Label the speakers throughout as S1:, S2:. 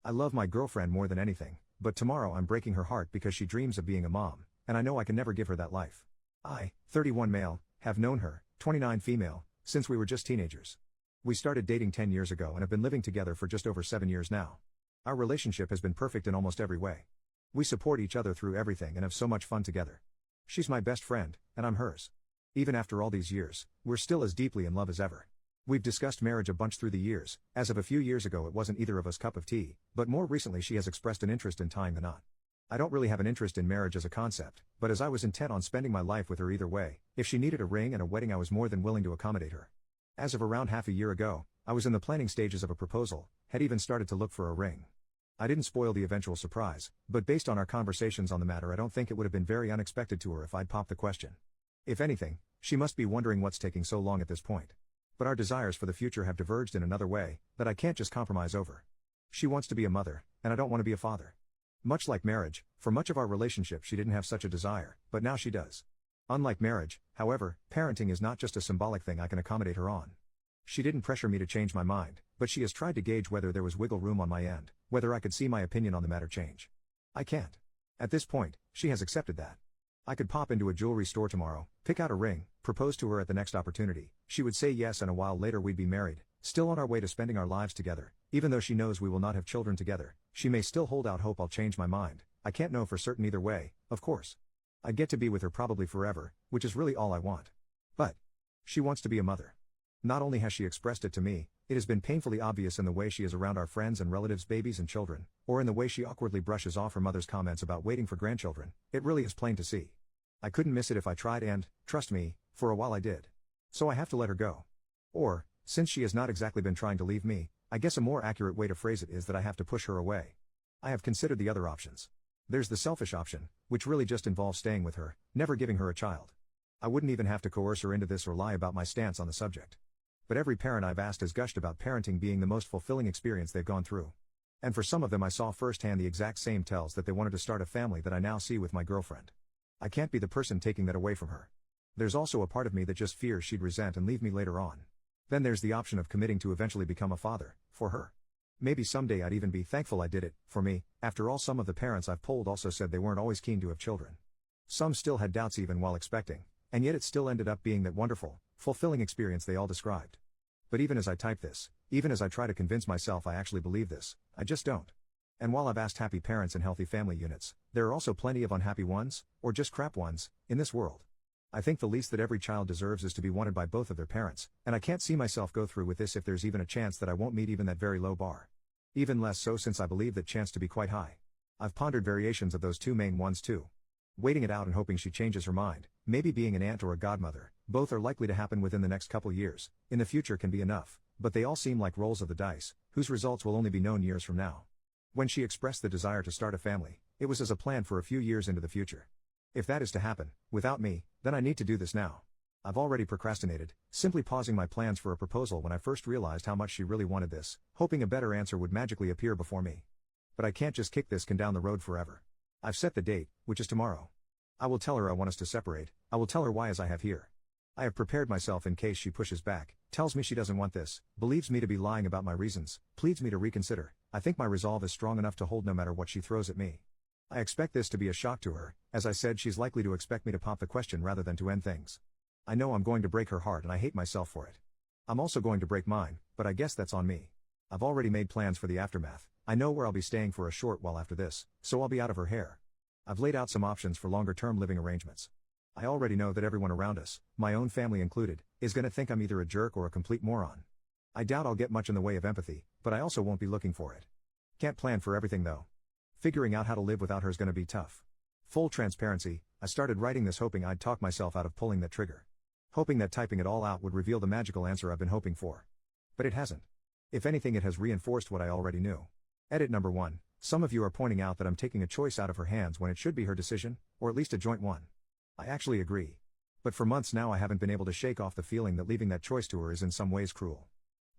S1: I love my girlfriend more than anything, but tomorrow I'm breaking her heart because she dreams of being a mom, and I know I can never give her that life. I, 31 male, have known her, 29 female, since we were just teenagers. We started dating 10 years ago and have been living together for just over 7 years now. Our relationship has been perfect in almost every way. We support each other through everything and have so much fun together. She's my best friend, and I'm hers. Even after all these years, we're still as deeply in love as ever. We've discussed marriage a bunch through the years. As of a few years ago it wasn't either of us cup of tea, but more recently she has expressed an interest in tying the knot. I don't really have an interest in marriage as a concept, but as I was intent on spending my life with her either way, if she needed a ring and a wedding I was more than willing to accommodate her. As of around half a year ago, I was in the planning stages of a proposal, had even started to look for a ring. I didn't spoil the eventual surprise, but based on our conversations on the matter I don't think it would have been very unexpected to her if I'd popped the question. If anything, she must be wondering what's taking so long at this point. But our desires for the future have diverged in another way, that I can't just compromise over. She wants to be a mother, and I don't want to be a father. Much like marriage, for much of our relationship she didn't have such a desire, but now she does. Unlike marriage, however, parenting is not just a symbolic thing I can accommodate her on. She didn't pressure me to change my mind, but she has tried to gauge whether there was wiggle room on my end, whether I could see my opinion on the matter change. I can't. At this point, she has accepted that. I could pop into a jewelry store tomorrow, pick out a ring, propose to her at the next opportunity, she would say yes and a while later we'd be married, still on our way to spending our lives together. Even though she knows we will not have children together, she may still hold out hope I'll change my mind. I can't know for certain either way, of course. I'd get to be with her probably forever, which is really all I want. But she wants to be a mother. Not only has she expressed it to me, it has been painfully obvious in the way she is around our friends and relatives' babies and children, or in the way she awkwardly brushes off her mother's comments about waiting for grandchildren. It really is plain to see. I couldn't miss it if I tried and, trust me, for a while I did. So I have to let her go. Or, since she has not exactly been trying to leave me, I guess a more accurate way to phrase it is that I have to push her away. I have considered the other options. There's the selfish option, which really just involves staying with her, never giving her a child. I wouldn't even have to coerce her into this or lie about my stance on the subject. But every parent I've asked has gushed about parenting being the most fulfilling experience they've gone through. And for some of them I saw firsthand the exact same tells that they wanted to start a family that I now see with my girlfriend. I can't be the person taking that away from her. There's also a part of me that just fears she'd resent and leave me later on. Then there's the option of committing to eventually become a father, for her. Maybe someday I'd even be thankful I did it, for me. After all, some of the parents I've polled also said they weren't always keen to have children. Some still had doubts even while expecting, and yet it still ended up being that wonderful, fulfilling experience they all described. But even as I type this, even as I try to convince myself I actually believe this, I just don't. And while I've asked happy parents and healthy family units, there are also plenty of unhappy ones, or just crap ones, in this world. I think the least that every child deserves is to be wanted by both of their parents, and I can't see myself go through with this if there's even a chance that I won't meet even that very low bar. Even less so since I believe that chance to be quite high. I've pondered variations of those two main ones too. Waiting it out and hoping she changes her mind, maybe being an aunt or a godmother, both are likely to happen within the next couple years, in the future can be enough, but they all seem like rolls of the dice, whose results will only be known years from now. When she expressed the desire to start a family, it was as a plan for a few years into the future. If that is to happen, without me, then I need to do this now. I've already procrastinated, simply pausing my plans for a proposal when I first realized how much she really wanted this, hoping a better answer would magically appear before me. But I can't just kick this can down the road forever. I've set the date, which is tomorrow. I will tell her I want us to separate, I will tell her why as I have here. I have prepared myself in case she pushes back, tells me she doesn't want this, believes me to be lying about my reasons, pleads me to reconsider. I think my resolve is strong enough to hold no matter what she throws at me. I expect this to be a shock to her. As I said, she's likely to expect me to pop the question rather than to end things. I know I'm going to break her heart and I hate myself for it. I'm also going to break mine, but I guess that's on me. I've already made plans for the aftermath. I know where I'll be staying for a short while after this, so I'll be out of her hair. I've laid out some options for longer-term living arrangements. I already know that everyone around us, my own family included, is going to think I'm either a jerk or a complete moron. I doubt I'll get much in the way of empathy, but I also won't be looking for it. Can't plan for everything though. Figuring out how to live without her is going to be tough. Full transparency, I started writing this hoping I'd talk myself out of pulling that trigger. Hoping that typing it all out would reveal the magical answer I've been hoping for. But it hasn't. If anything, it has reinforced what I already knew. Edit number 1. Some of you are pointing out that I'm taking a choice out of her hands when it should be her decision, or at least a joint one. I actually agree. But for months now I haven't been able to shake off the feeling that leaving that choice to her is in some ways cruel.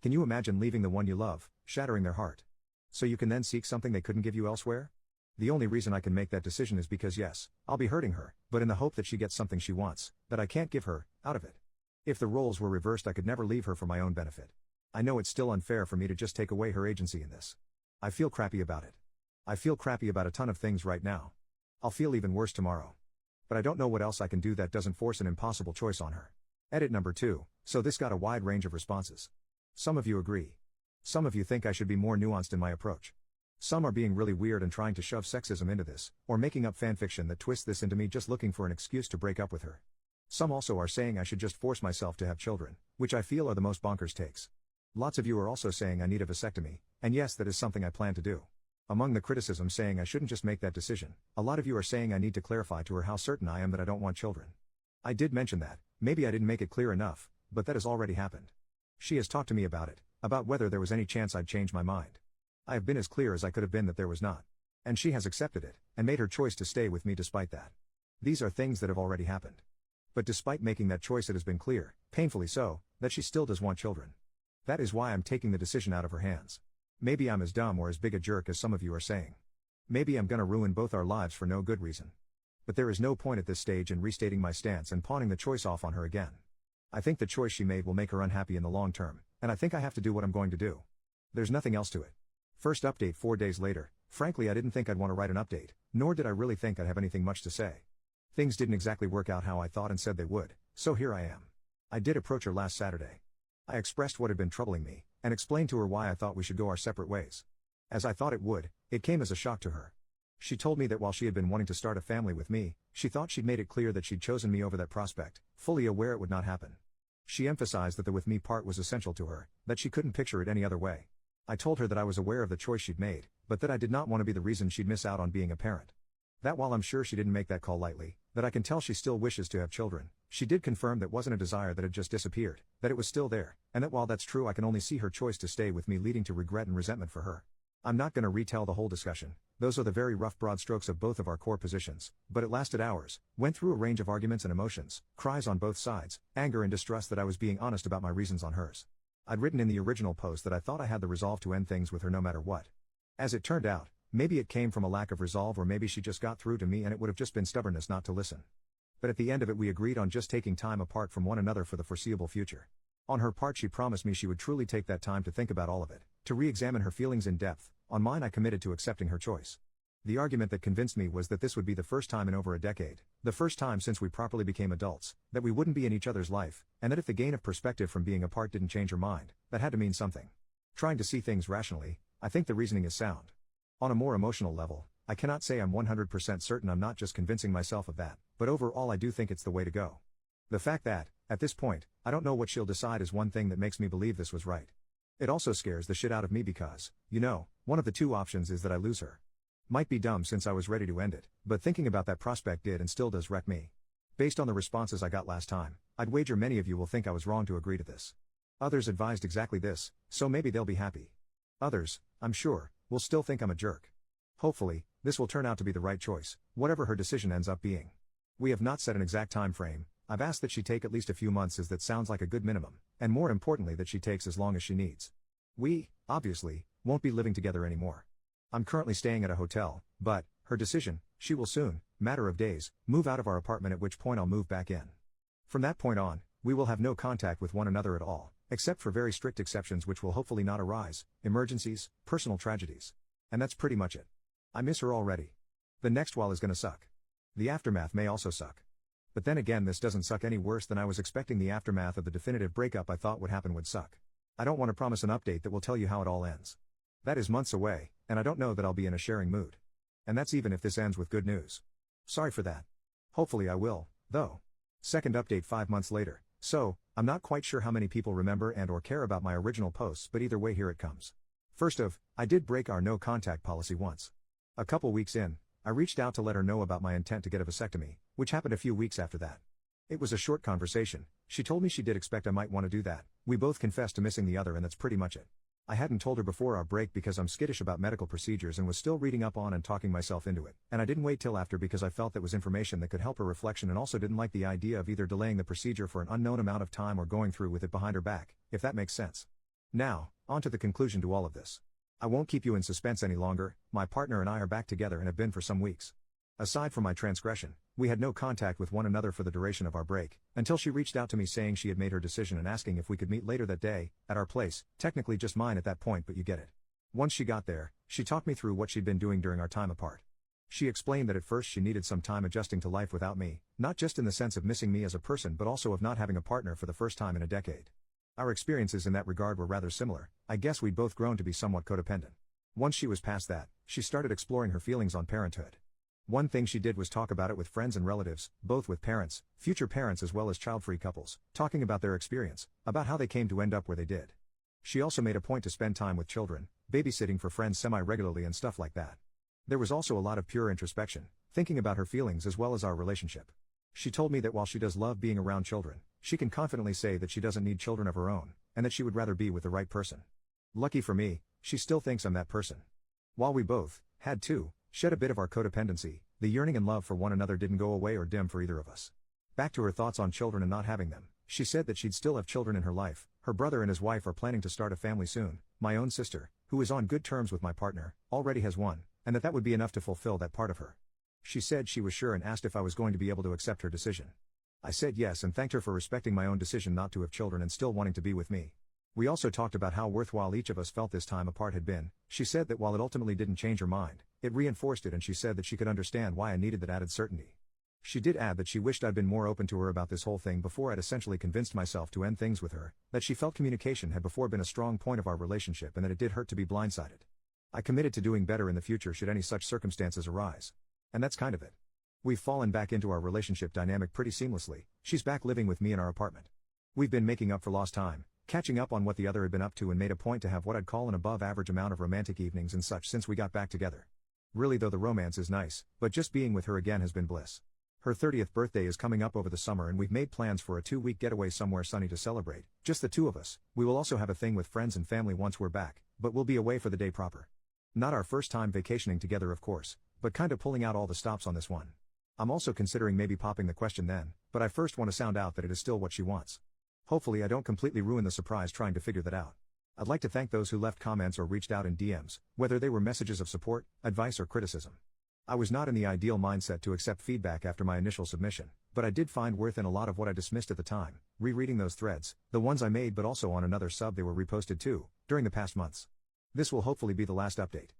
S1: Can you imagine leaving the one you love, shattering their heart? So you can then seek something they couldn't give you elsewhere? The only reason I can make that decision is because yes, I'll be hurting her, but in the hope that she gets something she wants, that I can't give her, out of it. If the roles were reversed I could never leave her for my own benefit. I know it's still unfair for me to just take away her agency in this. I feel crappy about it. I feel crappy about a ton of things right now. I'll feel even worse tomorrow. But I don't know what else I can do that doesn't force an impossible choice on her. Edit number 2, so this got a wide range of responses. Some of you agree. Some of you think I should be more nuanced in my approach. Some are being really weird and trying to shove sexism into this, or making up fanfiction that twists this into me just looking for an excuse to break up with her. Some also are saying I should just force myself to have children, which I feel are the most bonkers takes. Lots of you are also saying I need a vasectomy, and yes, that is something I plan to do. Among the criticism saying I shouldn't just make that decision, a lot of you are saying I need to clarify to her how certain I am that I don't want children. I did mention that, maybe I didn't make it clear enough, but that has already happened. She has talked to me about it, about whether there was any chance I'd change my mind. I have been as clear as I could have been that there was not. And she has accepted it, and made her choice to stay with me despite that. These are things that have already happened. But despite making that choice, it has been clear, painfully so, that she still does want children. That is why I'm taking the decision out of her hands. Maybe I'm as dumb or as big a jerk as some of you are saying. Maybe I'm gonna ruin both our lives for no good reason. But there is no point at this stage in restating my stance and pawning the choice off on her again. I think the choice she made will make her unhappy in the long term, and I think I have to do what I'm going to do. There's nothing else to it. First update 4 days later. Frankly, I didn't think I'd want to write an update, nor did I really think I'd have anything much to say. Things didn't exactly work out how I thought and said they would, so here I am. I did approach her last Saturday. I expressed what had been troubling me, and explained to her why I thought we should go our separate ways. As I thought it would, it came as a shock to her. She told me that while she had been wanting to start a family with me, she thought she'd made it clear that she'd chosen me over that prospect, fully aware it would not happen. She emphasized that the with me part was essential to her, that she couldn't picture it any other way. I told her that I was aware of the choice she'd made, but that I did not want to be the reason she'd miss out on being a parent. That while I'm sure she didn't make that call lightly, that I can tell she still wishes to have children, she did confirm that wasn't a desire that had just disappeared, that it was still there, and that while that's true I can only see her choice to stay with me leading to regret and resentment for her. I'm not gonna retell the whole discussion, those are the very rough broad strokes of both of our core positions, but it lasted hours, went through a range of arguments and emotions, cries on both sides, anger and distrust that I was being honest about my reasons on hers. I'd written in the original post that I thought I had the resolve to end things with her no matter what. As it turned out, maybe it came from a lack of resolve or maybe she just got through to me and it would have just been stubbornness not to listen. But at the end of it we agreed on just taking time apart from one another for the foreseeable future. On her part she promised me she would truly take that time to think about all of it, to re-examine her feelings in depth. On mine I committed to accepting her choice. The argument that convinced me was that this would be the first time in over a decade, the first time since we properly became adults, that we wouldn't be in each other's life, and that if the gain of perspective from being apart didn't change her mind, that had to mean something. Trying to see things rationally, I think the reasoning is sound. On a more emotional level, I cannot say I'm 100% certain I'm not just convincing myself of that, but overall I do think it's the way to go. The fact that, at this point, I don't know what she'll decide is one thing that makes me believe this was right. It also scares the shit out of me because, one of the two options is that I lose her. Might be dumb since I was ready to end it, but thinking about that prospect did and still does wreck me. Based on the responses I got last time, I'd wager many of you will think I was wrong to agree to this. Others advised exactly this, so maybe they'll be happy. Others, I'm sure, will still think I'm a jerk. Hopefully, this will turn out to be the right choice, whatever her decision ends up being. We have not set an exact time frame. I've asked that she take at least a few months as that sounds like a good minimum, and more importantly that she takes as long as she needs. We, obviously, won't be living together anymore. I'm currently staying at a hotel, but, her decision, she will soon, matter of days, move out of our apartment at which point I'll move back in. From that point on, we will have no contact with one another at all, except for very strict exceptions which will hopefully not arise, emergencies, personal tragedies. And that's pretty much it. I miss her already. The next while is gonna suck. The aftermath may also suck. But then again this doesn't suck any worse than I was expecting the aftermath of the definitive breakup I thought would happen would suck. I don't want to promise an update that will tell you how it all ends. That is months away, and I don't know that I'll be in a sharing mood. And that's even if this ends with good news. Sorry for that. Hopefully I will, though. Second update 5 months later. So, I'm not quite sure how many people remember and or care about my original posts, but either way here it comes. First of, I did break our no contact policy once. A couple weeks in, I reached out to let her know about my intent to get a vasectomy, which happened a few weeks after that. It was a short conversation. She told me she did expect I might want to do that. We both confessed to missing the other and that's pretty much it. I hadn't told her before our break because I'm skittish about medical procedures and was still reading up on and talking myself into it, and I didn't wait till after because I felt that was information that could help her reflection and also didn't like the idea of either delaying the procedure for an unknown amount of time or going through with it behind her back, if that makes sense. Now, on to the conclusion to all of this. I won't keep you in suspense any longer. My partner and I are back together and have been for some weeks. Aside from my transgression, we had no contact with one another for the duration of our break, until she reached out to me saying she had made her decision and asking if we could meet later that day, at our place, technically just mine at that point but you get it. Once she got there, She talked me through what she'd been doing during our time apart. She explained that at first she needed some time adjusting to life without me, not just in the sense of missing me as a person but also of not having a partner for the first time in a decade. Our experiences in that regard were rather similar. I guess we'd both grown to be somewhat codependent. Once she was past that, she started exploring her feelings on parenthood. One thing she did was talk about it with friends and relatives, both with parents, future parents as well as child-free couples, talking about their experience, about how they came to end up where they did. She also made a point to spend time with children, babysitting for friends semi-regularly and stuff like that. There was also a lot of pure introspection, thinking about her feelings as well as our relationship. She told me that while she does love being around children, she can confidently say that she doesn't need children of her own, and that she would rather be with the right person. Lucky for me, she still thinks I'm that person. While we both had to shed a bit of our codependency, the yearning and love for one another didn't go away or dim for either of us. Back to her thoughts on children and not having them, she said that she'd still have children in her life. Her brother and his wife are planning to start a family soon. My own sister, who is on good terms with my partner, already has one, and that would be enough to fulfill that part of her. She said she was sure and asked if I was going to be able to accept her decision. I said yes and thanked her for respecting my own decision not to have children and still wanting to be with me. We also talked about how worthwhile each of us felt this time apart had been. She said that while it ultimately didn't change her mind, it reinforced it, and she said that she could understand why I needed that added certainty. She did add that she wished I'd been more open to her about this whole thing before I'd essentially convinced myself to end things with her, that she felt communication had before been a strong point of our relationship and that it did hurt to be blindsided. I committed to doing better in the future should any such circumstances arise. And that's kind of it. We've fallen back into our relationship dynamic pretty seamlessly. She's back living with me in our apartment. We've been making up for lost time, catching up on what the other had been up to, and made a point to have what I'd call an above average amount of romantic evenings and such since we got back together. Really though, the romance is nice, but just being with her again has been bliss. Her 30th birthday is coming up over the summer and we've made plans for a 2-week getaway somewhere sunny to celebrate, just the two of us. We will also have a thing with friends and family once we're back, but we'll be away for the day proper. Not our first time vacationing together of course, but kinda pulling out all the stops on this one. I'm also considering maybe popping the question then, but I first want to sound out that it is still what she wants. Hopefully I don't completely ruin the surprise trying to figure that out. I'd like to thank those who left comments or reached out in DMs, whether they were messages of support, advice or criticism. I was not in the ideal mindset to accept feedback after my initial submission, but I did find worth in a lot of what I dismissed at the time, rereading those threads, the ones I made but also on another sub they were reposted too, during the past months. This will hopefully be the last update.